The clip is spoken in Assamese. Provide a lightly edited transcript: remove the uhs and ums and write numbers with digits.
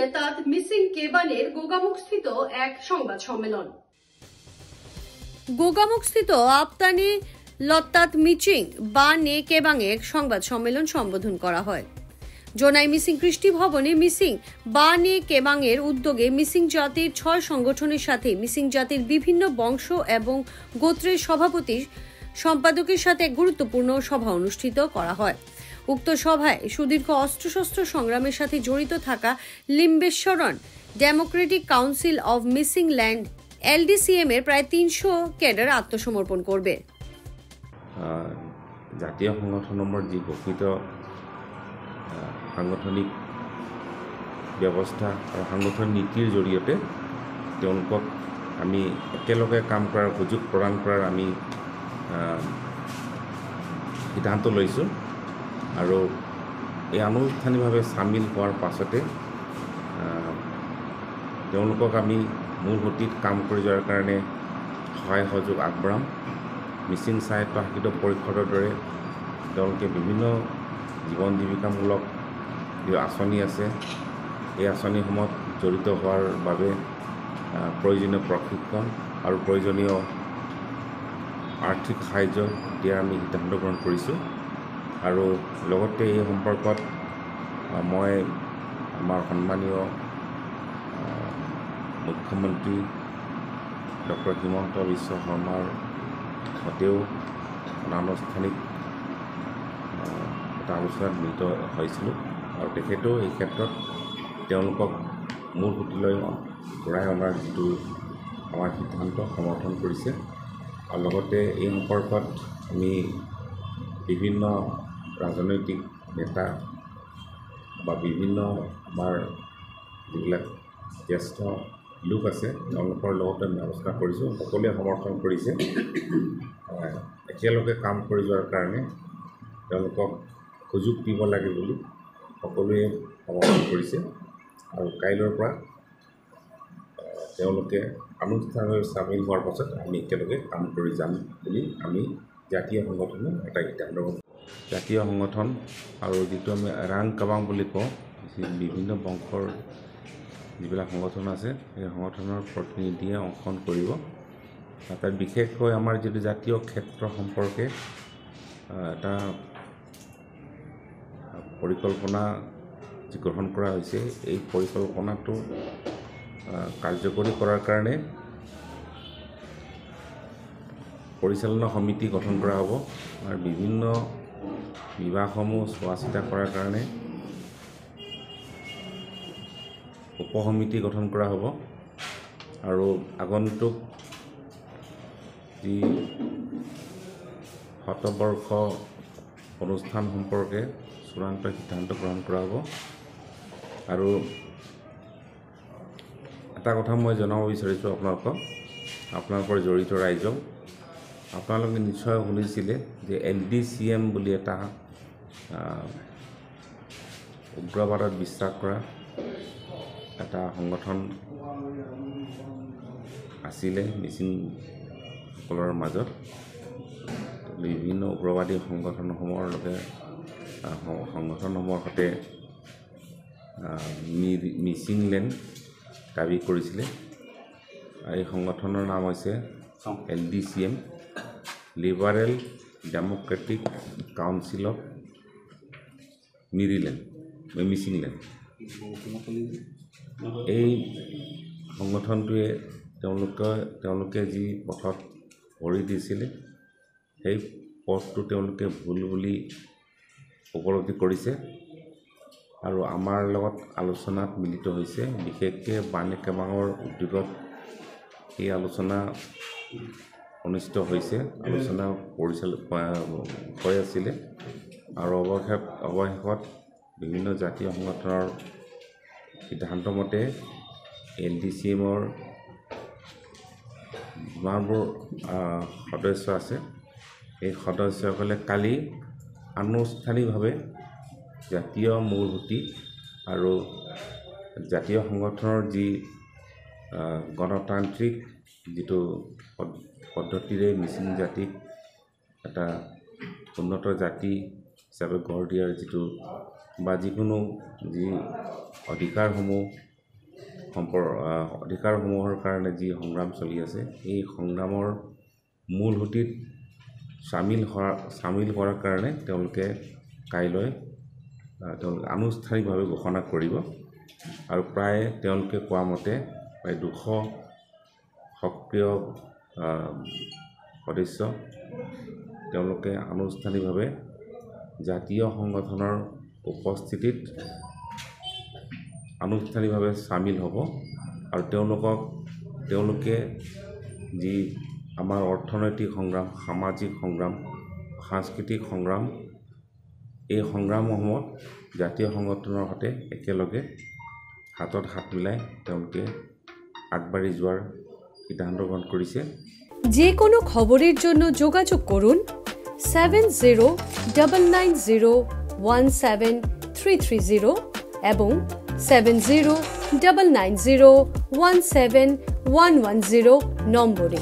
নেতাত মিসিং কেবানের গোগামুখস্থিত এক সংবাদ সম্মেলন। গোগামুখস্থিত আপতানি লত্তাত মিচিং বা নে কেবাংয়ে সংবাদ সম্মেলন সম্বোধন করা হয়। জোনাই মিসিং কৃষ্টি ভবনে মিসিং বা নে কেবাংয়ের উদ্যোগে মিসিং জাতির 6 সংগঠনের সাথে মিসিং জাতির বিভিন্ন বংশ এবং গোত্রের সভাপতি সম্পাদকের সাথে এক গুরুত্বপূর্ণ সভা অনুষ্ঠিত করা হয়। উক্ত সভায় সুদীর্ঘ অস্ত্রশস্ত্র সংগ্রামের সাথে জড়িত থাকা লিম্বেশ্বরন democratic council of Mising land LDCM এর প্রায় 300 ক্যাডার আত্মসমর্পণ করবে। জাতীয় সংগঠনৰ যি গঠিত সাংগঠনিক ব্যৱস্থা আৰু সাংগঠনিক নীতিৰ জৰিয়তে তেওঁলোকক আমি একেলগে কাম কৰাৰ সুযোগ প্ৰদান কৰাৰ আমি সিদ্ধান্ত লৈছোঁ আৰু এই আনুষ্ঠানিকভাৱে চামিল হোৱাৰ পাছতে তেওঁলোকক আমি মূল সুঁতিত কাম কৰি যোৱাৰ কাৰণে সহায় সহযোগ আগবঢ়াম। মিচিং স্বায়ত্তশাসিত পৰিষদৰ দৰে তেওঁলোকে বিভিন্ন জীৱন জীৱিকামূলক যি আঁচনি আছে এই আঁচনিসমূহত জড়িত হোৱাৰ বাবে প্ৰয়োজনীয় প্ৰশিক্ষণ আৰু প্ৰয়োজনীয় আৰ্থিক সাহায্য দিয়াৰ আমি সিদ্ধান্ত গ্ৰহণ কৰিছোঁ। আৰু লগতে এই সম্পৰ্কত মই আমাৰ সন্মানীয় মুখ্যমন্ত্ৰী ডক্টৰ হিমন্ত বিশ্ব শৰ্মাৰ সৈতেও অনানুষ্ঠানিক এটা আলোচনাত মিলিত হৈছিলোঁ আৰু তেখেতেও এই ক্ষেত্ৰত তেওঁলোকক মূল সুঁতিলৈ ঘূৰাই অনাৰ যিটো আমাৰ সিদ্ধান্ত সমৰ্থন কৰিছে। আৰু লগতে এই সম্পৰ্কত আমি বিভিন্ন ৰাজনৈতিক নেতা বা বিভিন্ন আমাৰ যিবিলাক জ্যেষ্ঠ লোক আছে তেওঁলোকৰ লগতে আমি আলোচনা কৰিছোঁ। সকলোৱে সমৰ্থন কৰিছে একেলগে কাম কৰি যোৱাৰ কাৰণে তেওঁলোকক সুযোগ দিব লাগে বুলি সকলোৱে সমৰ্থন কৰিছে। আৰু কাইলৈৰ পৰা তেওঁলোকে আনুষ্ঠানিকভাৱে চামিল হোৱাৰ পাছত আমি একেলগে কাম কৰি যাম বুলি আমি জাতীয় সংগঠনৰ এটা সিদ্ধান্ত। জাতীয় সংগঠন আৰু যিটো আমি ৰাং কাবাং বুলি কওঁ বিভিন্ন বংশৰ যিবিলাক সংগঠন আছে সেই সংগঠনৰ প্ৰতিনিধিয়ে অংশগ্ৰহণ কৰিব। তাত বিশেষকৈ আমাৰ যিটো জাতীয় ক্ষেত্ৰ সম্পৰ্কে এটা পৰিকল্পনা যি গ্ৰহণ কৰা হৈছে এই পৰিকল্পনাটো কাৰ্যকৰী কৰাৰ কাৰণে পৰিচালনা সমিতি গঠন কৰা হ'ব আৰু বিভিন্ন বিভাগসমূহ চোৱা চিতা কৰাৰ কাৰণে উপসমিতি গঠন কৰা হ'ব। আৰু আগন্তুক যি শতবৰ্ষ অনুষ্ঠান সম্পৰ্কে চূড়ান্ত সিদ্ধান্ত গ্ৰহণ কৰা হ'ব। আৰু এটা কথা মই জনাব বিচাৰিছোঁ আপোনালোকৰ জড়িত ৰাইজক, আপোনালোকে নিশ্চয় শুনিছিলে যে LDCM বুলি এটা উগ্ৰবাদত বিশ্বাস কৰা এটা সংগঠন আছিলে মিচিংসকলৰ মাজত। বিভিন্ন উগ্ৰবাদী সংগঠনসমূহৰ সৈতে মিচিং লেণ্ড দাবী কৰিছিলে। এই সংগঠনৰ নাম হৈছে LDCM liberal democratic council of Mising land. এই সংগঠনটোৱে তেওঁলোকে যি পথত ভৰি দিছিলে সেই পথটো তেওঁলোকে ভুল বুলি উপলব্ধি কৰিছে আৰু আমাৰ লগত আলোচনাত মিলিত হৈছে। বিশেষকৈ বানে কেবাঙৰ উদ্যোগত এই আলোচনা অনুষ্ঠিত হৈছে, আলোচনা হৈ আছিলে আৰু অৱশেষত বিভিন্ন জাতীয় সংগঠনৰ সিদ্ধান্ত মতে LDCMৰ যিমানবোৰ সদস্য আছে এই সদস্যসকলে কালি আনুষ্ঠানিকভাৱে জাতীয় মূল সুঁতি আৰু জাতীয় সংগঠনৰ যি গণতান্ত্ৰিক যিটো পদ্ধতিৰে মিচিং জাতিক এটা উন্নত জাতি হিচাপে গঢ় দিয়াৰ যিটো বা যিকোনো যি অধিকাৰসমূহ অধিকাৰসমূহৰ কাৰণে যি সংগ্ৰাম চলি আছে এই সংগ্ৰামৰ মূল সুঁতিত চামিল কৰাৰ কাৰণে তেওঁলোকে কাইলৈ আনুষ্ঠানিকভাৱে ঘোষণা কৰিব আৰু প্ৰায় তেওঁলোকে কোৱা মতে প্ৰায় 200 সক্ৰিয় সদস্য তেওঁলোকে আনুষ্ঠানিকভাৱে জাতীয় সংগঠনৰ উপস্থিতিত আনুষ্ঠানিকভাৱে চামিল হ'ব আৰু তেওঁলোকে যি আমাৰ অৰ্থনৈতিক সংগ্ৰাম, সামাজিক সংগ্ৰাম, সাংস্কৃতিক সংগ্ৰাম, এই সংগ্ৰামসমূহত জাতীয় সংগঠনৰ সৈতে একেলগে হাতত হাত মিলাই তেওঁলোকে আগবাঢ়ি যোৱাৰ সিদ্ধান্ত গ্ৰহণ কৰিছে। যে কোনো খবৰেৰ জন্য যোগাযোগ কৰুন 7099017330 এবং 7099017110 নম্বৰে।